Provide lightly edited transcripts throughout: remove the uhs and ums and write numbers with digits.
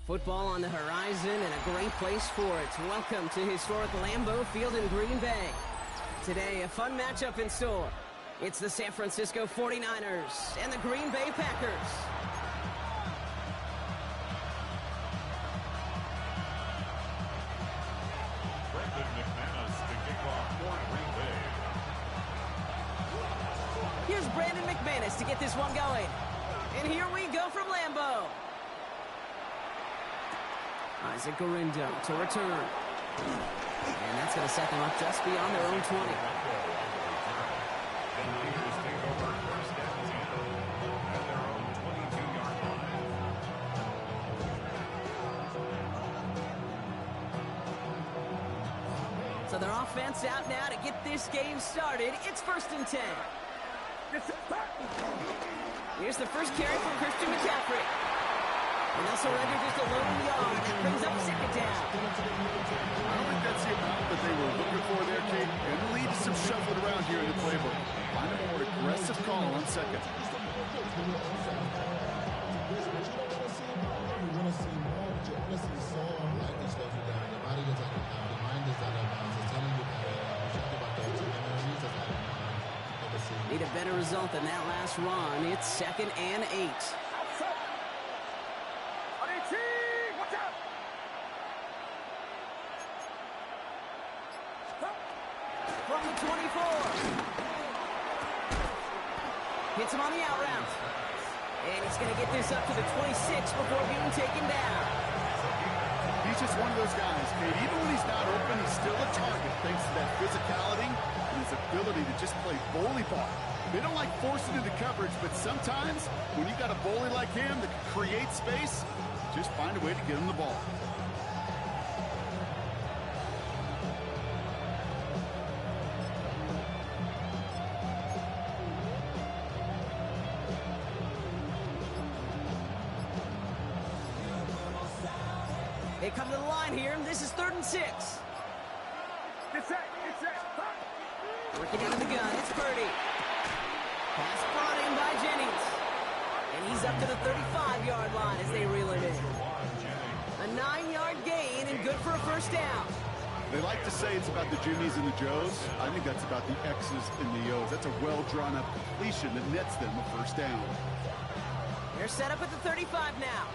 Football on the horizon and a great place for it. Welcome to historic Lambeau Field in Green Bay. Today, a fun matchup in store. It's the San Francisco 49ers and the Green Bay Packers. Here's Brandon McManus to get this one going. And here we go from Lambeau. Isaac Garindo to return. And that's going to set them up just beyond their own 20. So their offense out now to get this game started. It's 1st and 10. Here's the first carry from Christian McCaffrey. And they'll surrender just a lone yard. That brings up 2nd down. I don't think that's the amount that they were looking for there, Kate. And the lead is some shuffling around here in the playbook. Find a more aggressive call on 2nd. Need a better result than that last run. It's 2nd and 8. From the 24. Hits him on the out route. And he's going to get this up to the 26 before being taken down. He's just one of those guys, Kate. Even when he's not open, he's still a target thanks to that physicality and his ability to just play bully ball. They don't like forcing into coverage, but sometimes when you got a bully like him that can create space, just find a way to get him the ball. They come to the line here, and this is 3rd and 6. Working out of the gun, it's Purdy. Pass brought in by Jennings. And he's up to the 35-yard line as they reel it in. A 9-yard gain and good for a 1st down. They like to say it's about the Jimmies and the Joes. I think that's about the X's and the O's. That's a well-drawn-up completion that nets them a 1st down. They're set up at the 35 now.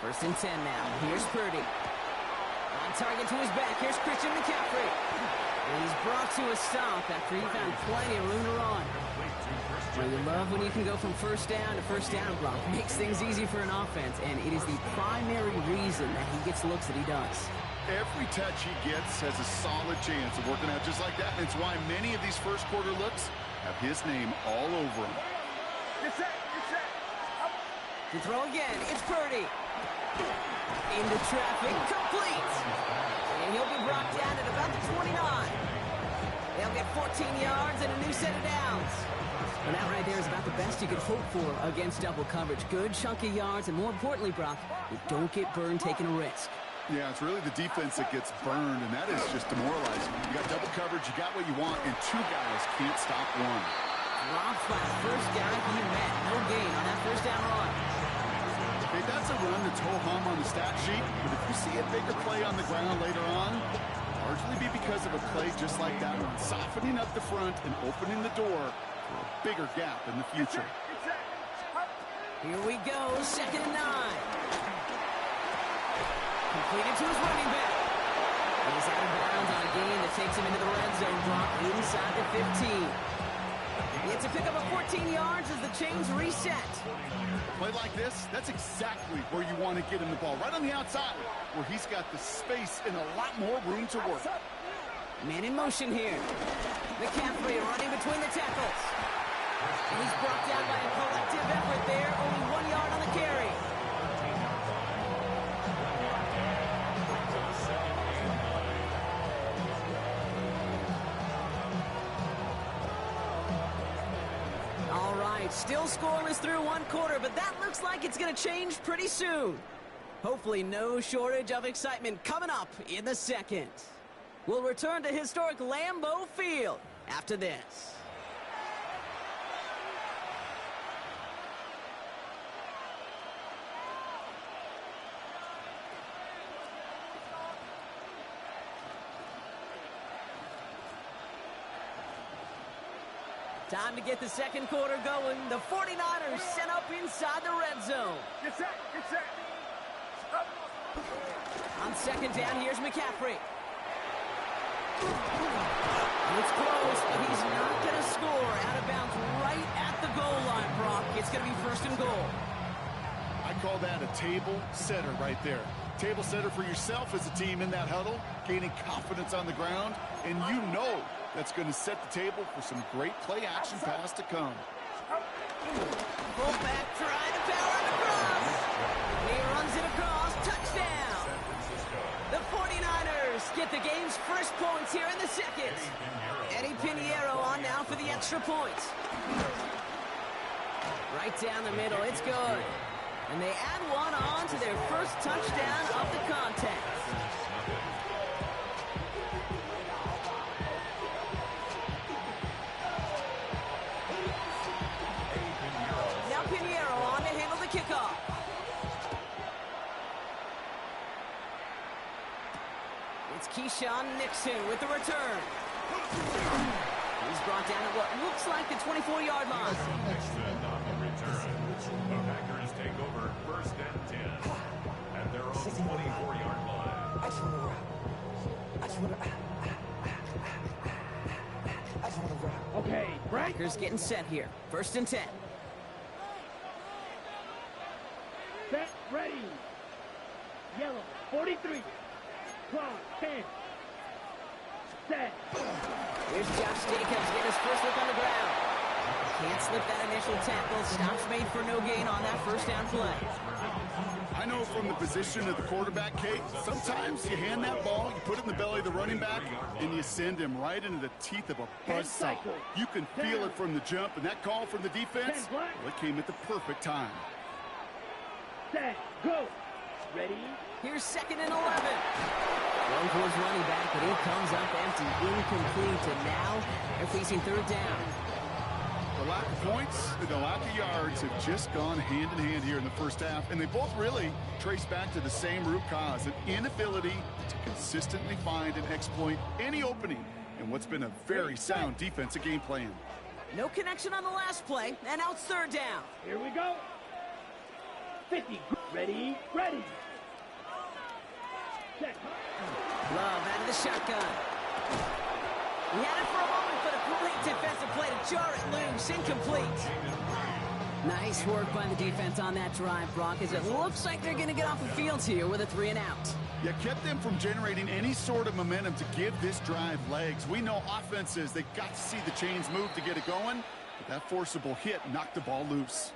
1st and 10 now. Here's Purdy. On target to his back. Here's Christian McCaffrey. And he's brought to a stop after he found plenty of room to run. Well, you love when you can go from 1st down to 1st down, Brock. Makes things easy for an offense, and it is the primary reason that he gets looks that he does. Every touch he gets has a solid chance of working out just like that, and it's why many of these first quarter looks have his name all over them. To throw again, it's Purdy. Into traffic, complete. And he'll be brought down at about the 29. They'll get 14 yards and a new set of downs. And that right there is about the best you could hope for against double coverage. Good chunky yards, and more importantly, Brock, you don't get burned taking a risk. Yeah, it's really the defense that gets burned, and that is just demoralizing. You got double coverage, you got what you want, and 2 guys can't stop one. Rob Flash, first guy he met. No gain on that 1st down run. Hey, that's a run that's ho-hum on the stat sheet, but if you see a bigger play on the ground later on, largely be because of a play just like that one, softening up the front and opening the door for a bigger gap in the future. Here we go, 2nd and 9. Completed to his running back. He's out of bounds on a gain that takes him into the red zone block inside the 15. He gets to pick up a 14 yards as the chains reset. A play like this, that's exactly where you want to get him the ball, right on the outside, where he's got the space and a lot more room to work. Man in motion here. McCaffrey running between the tackles. And he's brought down by a collective effort there, only 1 yard on the carry. All right, still scoreless through 1 quarter, but that looks like it's going to change pretty soon. Hopefully no shortage of excitement coming up in the 2nd. We'll return to historic Lambeau Field after this. Time to get the second quarter going. The 49ers set up inside the red zone. Get set, get set. Up. On second down, here's McCaffrey. It's close, but he's not going to score. Out of bounds right at the goal line, Brock. It's going to be first and goal. I call that a table setter right there. Table setter for yourself as a team in that huddle, gaining confidence on the ground, and you know that's going to set the table for some great play action pass to come. Fullback trying to power it across. He runs it across. Touchdown. The 49ers get the game's first points here in the second. Eddie Pinheiro on now for the extra point. Right down the middle. It's good. And they add one on to their first touchdown of the contest. Now Pinheiro on to handle the kickoff. It's Keyshawn Nixon with the return. He's brought down at what looks like the 24-yard line. Nixon on the return. The Packers take over first and 10 at their own 24-yard line. I just want to run. Okay, break. Packers getting set here. First and 10. Set, ready. Yellow, 43. 12, 10. Set. Here's Josh Jacobs getting his first look on the ground. Can't slip that initial tackle. Stops made for no gain on that first down play. I know from the position of the quarterback, Kate, sometimes you hand that ball, you put it in the belly of the running back, and you send him right into the teeth of a buzzsaw. You can feel it from the jump, and that call from the defense, well, it came at the perfect time. Set, go. Ready. Here's second and 11. One towards running back, but he comes up empty, incomplete, and now they're facing third down. The lack of points and the lack of yards have just gone hand in hand here in the first half, and they both really trace back to the same root cause, an inability to consistently find and exploit any opening in what's been a very sound defensive game plan. No connection on the last play, and now it's third down. Here we go. 50. Ready, ready. Set. Love out of the shotgun. He had it for a moment, but a great defensive play to jar it loose. Incomplete. Nice work by the defense on that drive, Brock, as it looks like they're going to get off the field here with a 3 and out. You kept them from generating any sort of momentum to give this drive legs. We know offenses, they got to see the chains move to get it going, but that forcible hit knocked the ball loose.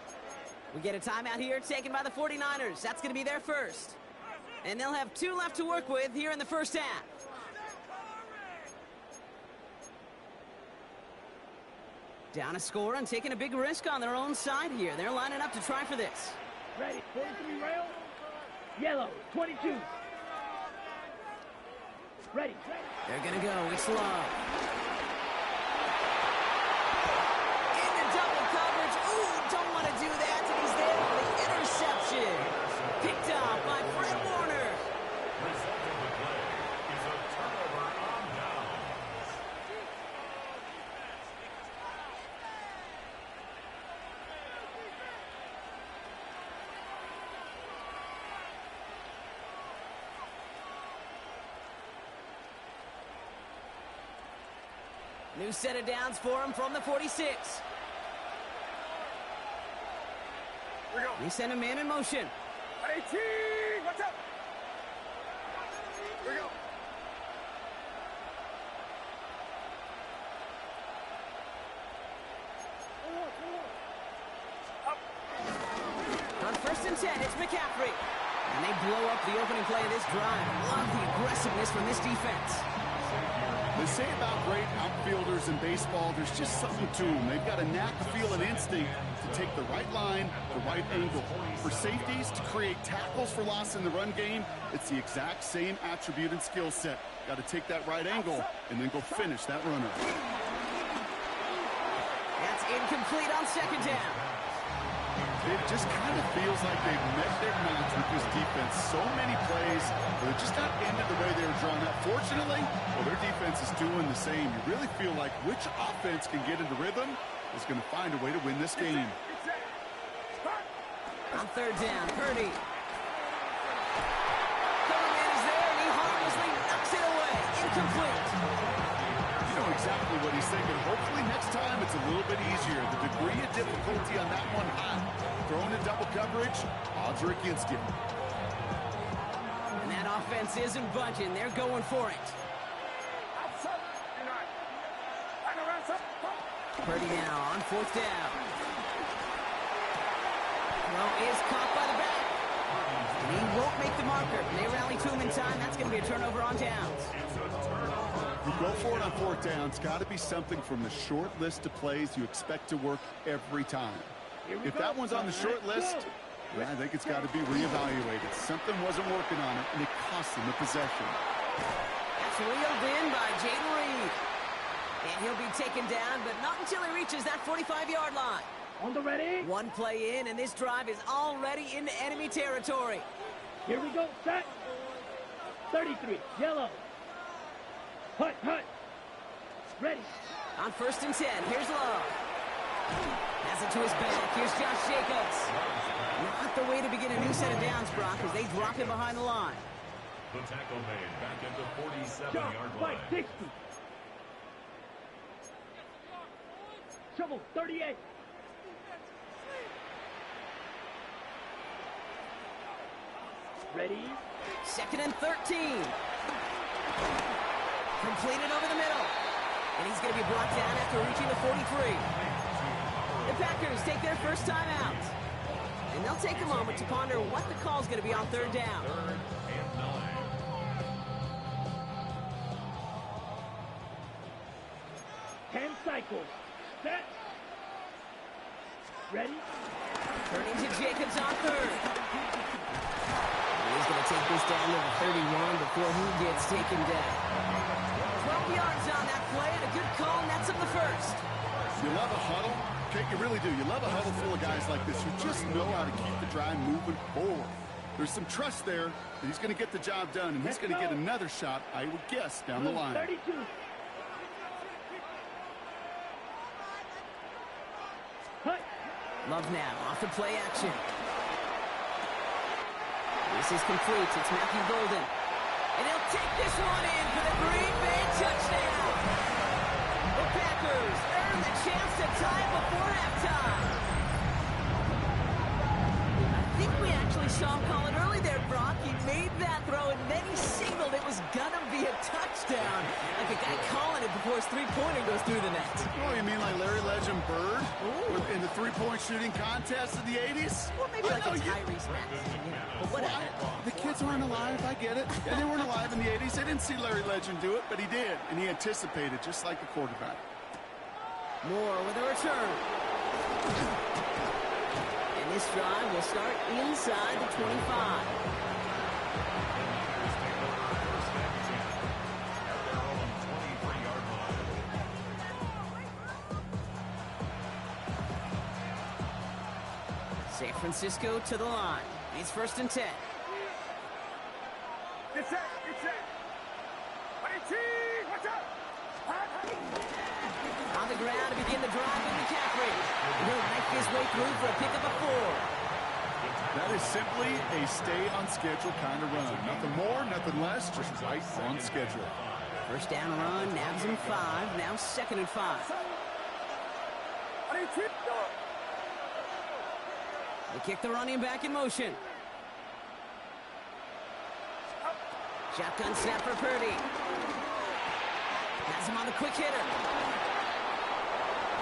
We get a timeout here taken by the 49ers. That's going to be their first. And they'll have 2 left to work with here in the first half. Down a score and taking a big risk on their own side here. They're lining up to try for this. Ready. 43 rail. Yellow, 22. Ready. They're going to go. It's Love. Into double coverage. Ooh, don't want to do that. And he's there for the interception. Picked up by Fred Warner. Result of the play is a turnover on downs. New set of downs for him from the 46. Here we go. They send a man in motion. 18. What's up? Here we go. On first and 10, it's McCaffrey. And they blow up the opening play of this drive. Love the aggressiveness from this defense. They say about great outfielders in baseball, there's just something to them. They've got a knack, feel, and instinct to take the right line, the right angle. For safeties, to create tackles for loss in the run game, it's the exact same attribute and skill set. Got to take that right angle and then go finish that runner. That's incomplete on second down. It just kind of feels like they've met their match with this defense. So many plays, but it just not ended the way they were drawn up. Fortunately, well, their defense is doing the same. You really feel like which offense can get into rhythm is going to find a way to win this game. On third down, Purdy. Cover man is there, and he harmlessly knocks it away. Incomplete. You know exactly what he's thinking. Hopefully next time it's a little bit easier. The degree of difficulty on that one high. Throwing in double coverage, odds are against him. And that offense isn't budging. They're going for it. Purdy now on fourth down. Well, is caught by the back. And he won't make the marker. They rally to him in time. That's going to be a turnover on downs. You go for it on fourth down. It's got to be something from the short list of plays you expect to work every time. If that one's on the short list, yeah, I think it's got to be reevaluated. Something wasn't working on it, and it cost him the possession. That's reeled in by Jaden Reed. And he'll be taken down, but not until he reaches that 45-yard line. On the ready. One play in, and this drive is already into enemy territory. Here we go. Set. 33. Yellow. Hut, hut. Ready. On first and 10, here's Love. Pass it to his back. Here's Josh Jacobs. Not the way to begin a new set of downs, Brock, as they drop him behind the line. The tackle made back at the 47-yard Fight line. 60. Shovel 38. Ready. Second and 13. Completed over the middle. And he's going to be brought down after reaching the 43. The Packers take their first time out. And they'll take a moment to ponder what the call is going to be on third down. Third and 9. 10 cycles. Set. Ready. Turning to Jacobs on third. And he's going to take this down to the 31 before he gets taken down. 12 yards on that play, and a good call nets him the first. You love a huddle. Okay, you really do. You love a huddle full of guys like this who just know how to keep the drive moving forward. There's some trust there that he's going to get the job done, and he's going to get another shot, I would guess, down the line. 32. Hut. Love now, off the play action. This is complete. It's Matthew Golden. And he'll take this one in for the Green Bay touchdown. The Packers earn the chance to tie it before halftime. I think we actually saw him call it early there, Brock. He made that throw, and then he signaled it was going to be a touchdown. Like a guy calling it before his three-pointer goes through the net. Oh, you mean like Larry Legend Bird in the three-point shooting contest of the 80s? Or maybe like a Tyrese Maxey. But whatever. The kids aren't alive, I get it. Yeah, they weren't alive in the 80s. They didn't see Larry Legend do it, but he did. And he anticipated, just like a quarterback. Moore with a return. And this drive will start inside the 25. San Francisco to the line. It's first and 10. Get set. Get set. Watch out. On the ground to begin the drive with McCaffrey. He'll make his way through for a pickup of 4. That is simply a stay-on-schedule kind of run. Nothing more, nothing less, just right on schedule. First down run, nabs him 5. Now second and 5. They kick the running back in motion. Shotgun snap for Purdy. Has him on the quick hitter.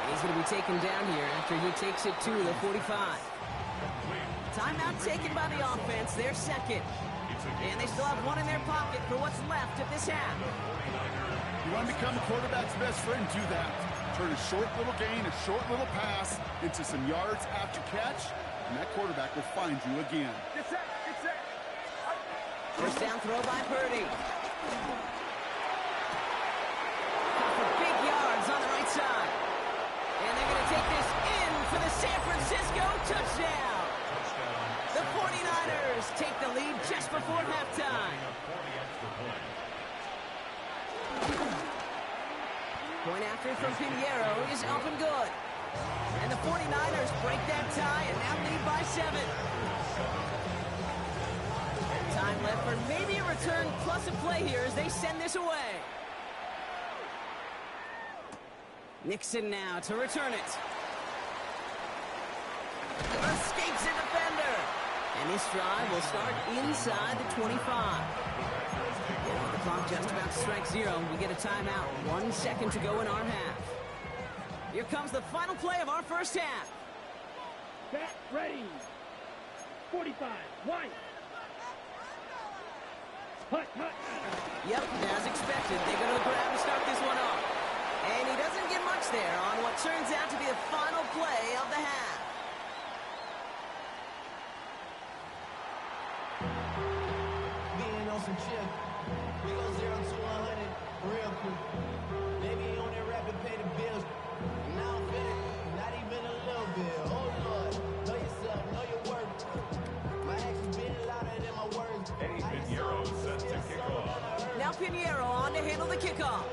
He's going to be taken down here after he takes it to the 45. Timeout taken by the offense. They're second. And they still have one in their pocket for what's left of this half. You want to become a quarterback's best friend? Do that. Turn a short little gain, a short little pass into some yards after catch, and that quarterback will find you again. Get set. Get set. First down throw by Purdy. For big yards on the right side. And they're going to take this in for the San Francisco touchdown. The 49ers take the lead just before halftime. Point after from Pinheiro is up and good. tie and now lead by 7. Time left for maybe a return plus a play here as they send this away. Nixon now to return it. Escapes a defender. And this drive will start inside the 25. And with the clock just about to strike 0, we get a timeout. 1 second to go in our half. Here comes the final play of our first half. Set, ready. 45, wide. Hut, hut. Yep, as expected, they go to the grab to start this one off. And he doesn't get much there on what turns out to be the final play of the half. Being on some chip, we go 0 to 100 real quick. Maybe on that rap to pay the bills. Now I'm feeling not even a little bit. Oh Lord, know yourself, know your worth. My actions being louder than my words. Eddie Pinheiro set to kick off. Now Pinheiro on to handle the kickoff.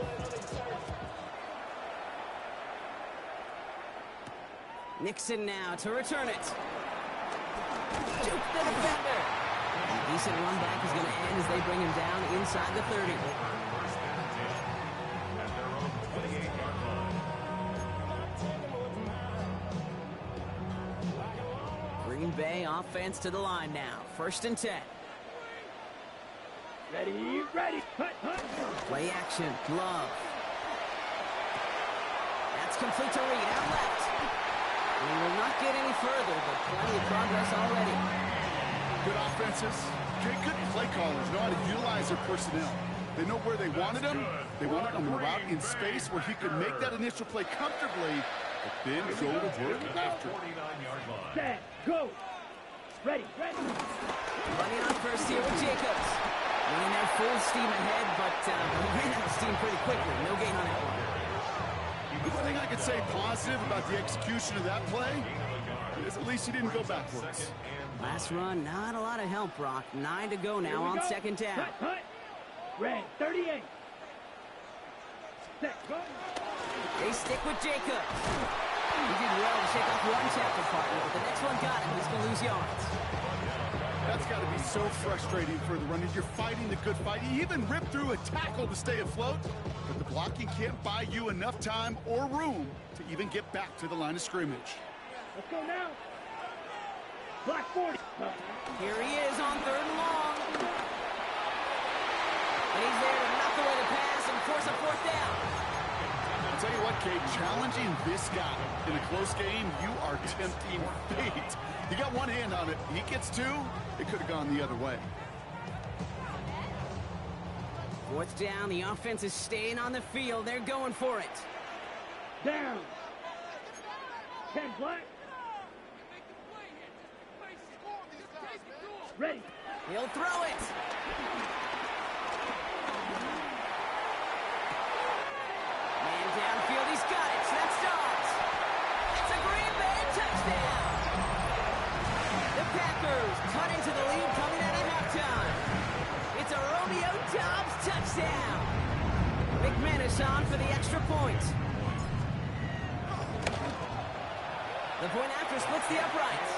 Nixon now to return it. Juke the defender. A decent run back is going to end as they bring him down inside the 30. First and 10 at their own 28-yard line. Green Bay offense to the line now. 1st and 10. Ready, ready. Hut, hut. Play action. Love. That's complete to Reed. Out left. We will not get any further, but plenty of progress already. Good offenses. Good play callers know how to utilize their personnel. They know where they wanted him. They wanted him route in space where he could make that initial play comfortably, but then go to work after. 49-yard line. Set, go. Ready, ready. Running on first here with Jacobs. Running there full steam ahead, but he ran out of steam pretty quickly. No gain on that one. The one thing I could say positive about the execution of that play is at least he didn't go backwards. Last run, not a lot of help, Brock. 9 to go now on second down. Hut, hut. Red, 38. Set, go. They stick with Jacobs. He did well to shake off one tackle partner, but the next one got him. He's going to lose yards. That's got to be so frustrating for the runner. You're fighting the good fight. You even ripped through a tackle to stay afloat, but the blocking can't buy you enough time or room to even get back to the line of scrimmage. Let's go now. Block 40. Here he is on 3rd and long. And he's there to knock away the pass and force a 4th down. I'll tell you what, Kate, challenging this guy in a close game, you are tempting fate. You got one hand on it. He gets 2. It could have gone the other way. 4th down. The offense is staying on the field. They're going for it. Down. 10 black. Ready. He'll throw it. Man downfield. He's got it. That's Dobbs. It's a Green Bay touchdown. The Packers cut into the lead coming out of halftime. It's a Romeo Dobbs touchdown. McManus on for the extra point. The point after splits the uprights.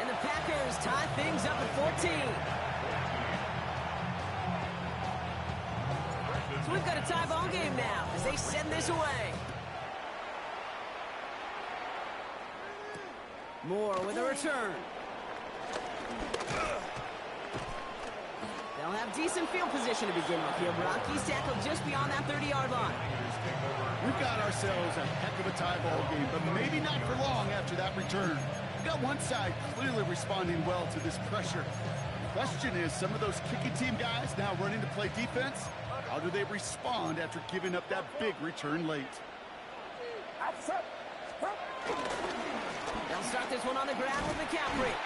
And the Packers tie things up at 14. So we've got a tie ball game now as they send this away. Moore with a return. They'll have decent field position to begin with here. Brock, he's tackled just beyond that 30-yard line. We've got ourselves a heck of a tie ball game, but maybe not for long after that return. We've got one side clearly responding well to this pressure. The question is, some of those kicking team guys now running to play defense, how do they respond after giving up that big return late? They'll start this one on the ground with McCaffrey.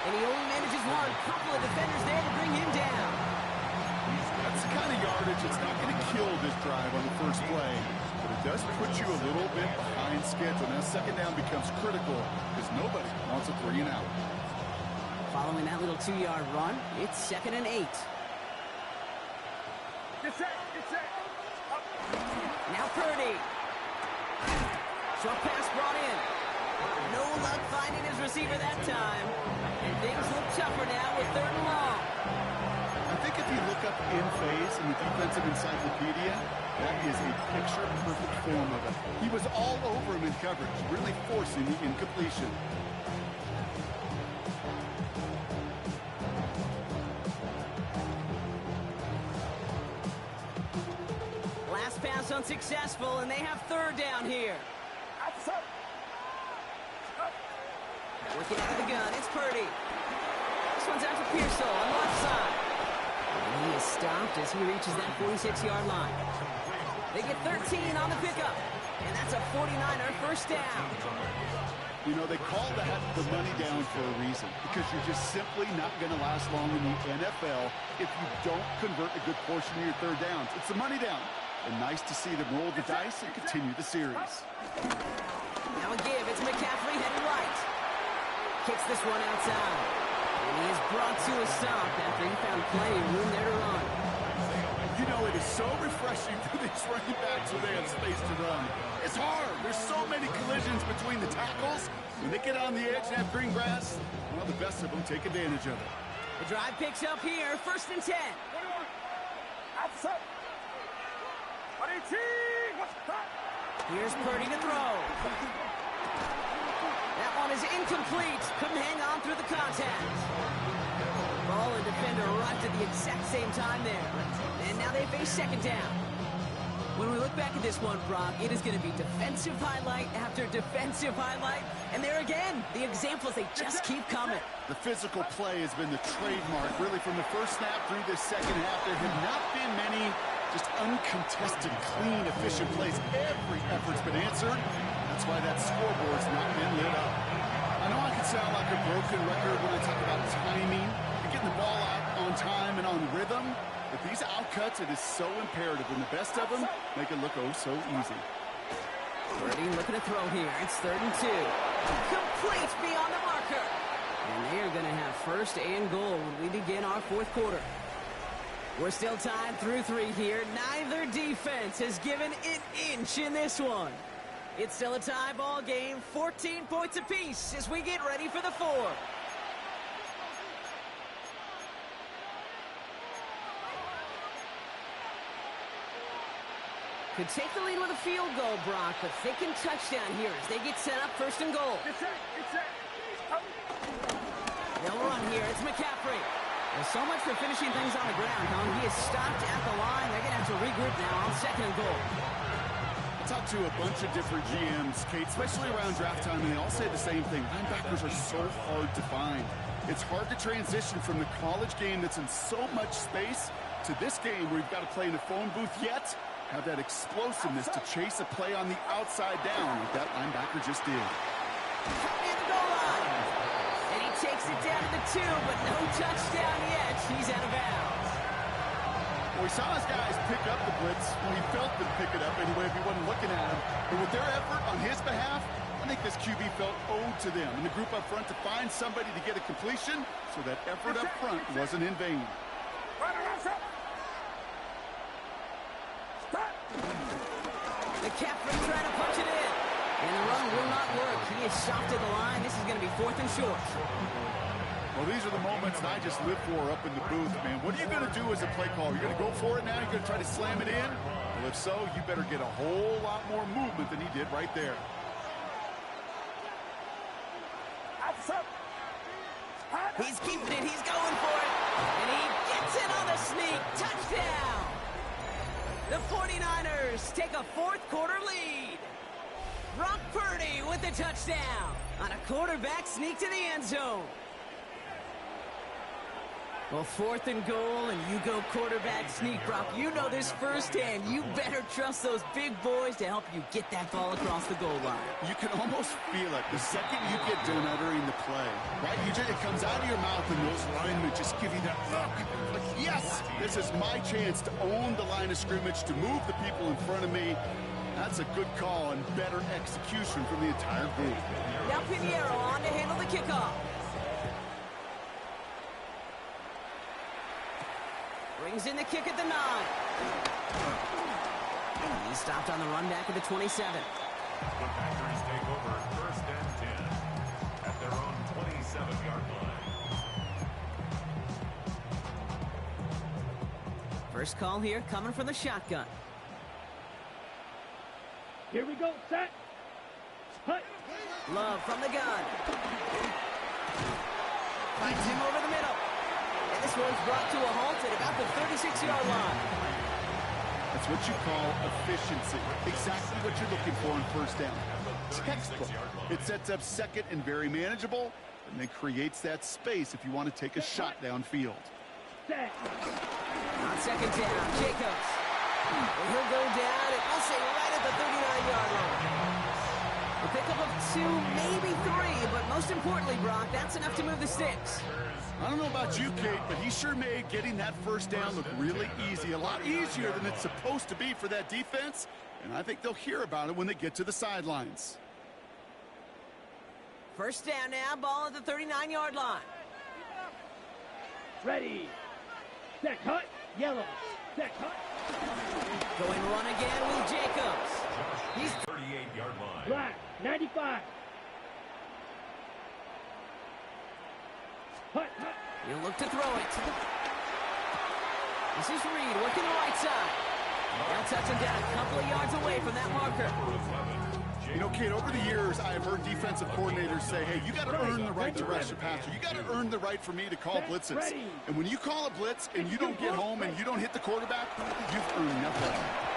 And he only manages one. Couple of defenders there to bring him down. That's the kind of yardage that's not going to kill this drive on the first play, but it does put you a little bit behind schedule. Now second down becomes critical because nobody wants a 3 and out. Following that little 2-yard run, it's 2nd and 8. Get set, get set. Now Purdy. Short pass brought in. No luck finding his receiver that time. And things look tougher now with 3rd and long. I think if you look up in phase in the defensive encyclopedia, that is a picture-perfect form of it. He was all over him in coverage, really forcing the incompletion. Last pass unsuccessful, and they have 3rd down here. Looking out of the gun, it's Purdy. This one's out to Pearsall on the left side. And he is stopped as he reaches that 46-yard line. They get 13 on the pickup, and that's a 49er first down. You know, they call that the money down for a reason, because you're just simply not going to last long in the NFL if you don't convert a good portion of your 3rd downs. It's the money down. And nice to see them roll the dice and continue the series. Now a give. It's McCaffrey headed right. Kicks this one outside. And he is brought to a stop after he found plenty of room there to run. You know, it is so refreshing for these running backs when they have space to run. It's hard. There's so many collisions between the tackles. When they get on the edge and have green grass, well, the best of them take advantage of it. The drive picks up here. 1st and 10. Here's Purdy to throw. That one is incomplete. Couldn't hang on through the contact. Ball and defender arrived at the exact same time there. And now they face 2nd down. When we look back at this one, Brock, it is going to be defensive highlight after defensive highlight. And there again, the examples, they just keep coming. The physical play has been the trademark, really, from the first snap through this 2nd half. There have not been many just uncontested, clean, efficient plays. Every effort's been answered. That's why that scoreboard's not been lit up. I know I can sound like a broken record when I talk about timing and getting the ball out on time and on rhythm, but these outcuts, it is so imperative, and the best of them make it look oh so easy. Purdy looking to throw here. It's 3rd and 2. Complete beyond the marker. And they are going to have 1st and goal when we begin our 4th quarter. We're still tied through 3 here. Neither defense has given an inch in this one. It's still a tie ball game, 14 points apiece as we get ready for the 4th. Could take the lead with a field goal, Brock, but thinking touchdown here as they get set up 1st and goal. They'll run here. It's McCaffrey. Well, so much for finishing things on the ground, huh? He is stopped at the line. They're going to have to regroup now on 2nd and goal. I talked to a bunch of different GMs, Kate, especially around draft time, and they all say the same thing. Linebackers are so hard to find. It's hard to transition from the college game that's in so much space to this game where you've got to play in a phone booth, yet have that explosiveness to chase a play on the outside down like that linebacker just did. And the goal line. And he takes it down to the 2, but no touchdown yet. He's out of bounds. Well, we saw his guys pick up the blitz. Well, he felt them pick it up anyway if he wasn't looking at him. But with their effort on his behalf, I think this QB felt owed to them and the group up front to find somebody to get a completion, so that effort up front wasn't in vain. McCaffrey trying to punch it in. And the run will not work. He is stopped at the line. This is going to be 4th and short. Well, these are the moments I just live for up in the booth, man. What are you going to do as a play caller? You're going to go for it now? You're going to try to slam it in? Well, if so, you better get a whole lot more movement than he did right there. He's keeping it. He's going for it. And he gets it on the sneak. Touchdown. The 49ers take a 4th quarter lead. Brock Purdy with the touchdown on a quarterback sneak to the end zone. Well, 4th and goal, and you go quarterback sneak, Brock. You know this firsthand. You better trust those big boys to help you get that ball across the goal line. You can almost feel it the second you get done uttering the play, right? It comes out of your mouth, and those linemen just give you that look. Like, yes, this is my chance to own the line of scrimmage, to move the people in front of me. That's a good call and better execution from the entire group. Now Pinheiro on to handle the kickoff. Brings in the kick at the 9. He's stopped on the run back at the 27. The Packers take over 1st and 10. First call here coming from the shotgun. Here we go, set. Hut. Love from the gun. Finds him over the middle. And this one's brought to a halt at about the 36-yard line. That's what you call efficiency. Exactly what you're looking for in first down. Textbook. It sets up second and very manageable, and then creates that space if you want to take a shot downfield. Set. On second down, Jacobs. And he'll go down, and we'll say right at the 39-yard line. A pickup of 2, maybe 3, but most importantly, Brock, that's enough to move the sticks. I don't know about you, Kate, but he sure made getting that first down look really easy. A lot easier than it's supposed to be for that defense, and I think they'll hear about it when they get to the sidelines. First down now, ball at the 39-yard line. Ready. Set, hut. Yellow. Set, hut. Going run again with Jacobs. He's 38-yard line. Black. 95. Hut, hut. He'll look to throw it. This is Reed working the right side. They'll touch him down a couple of yards away from that marker. You know, Kate, over the years, I have heard defensive coordinators say, hey, you got to earn the right to rush the passer. You got to earn the right for me to call blitzes. And when you call a blitz and you don't get home and you don't hit the quarterback, you've earned nothing.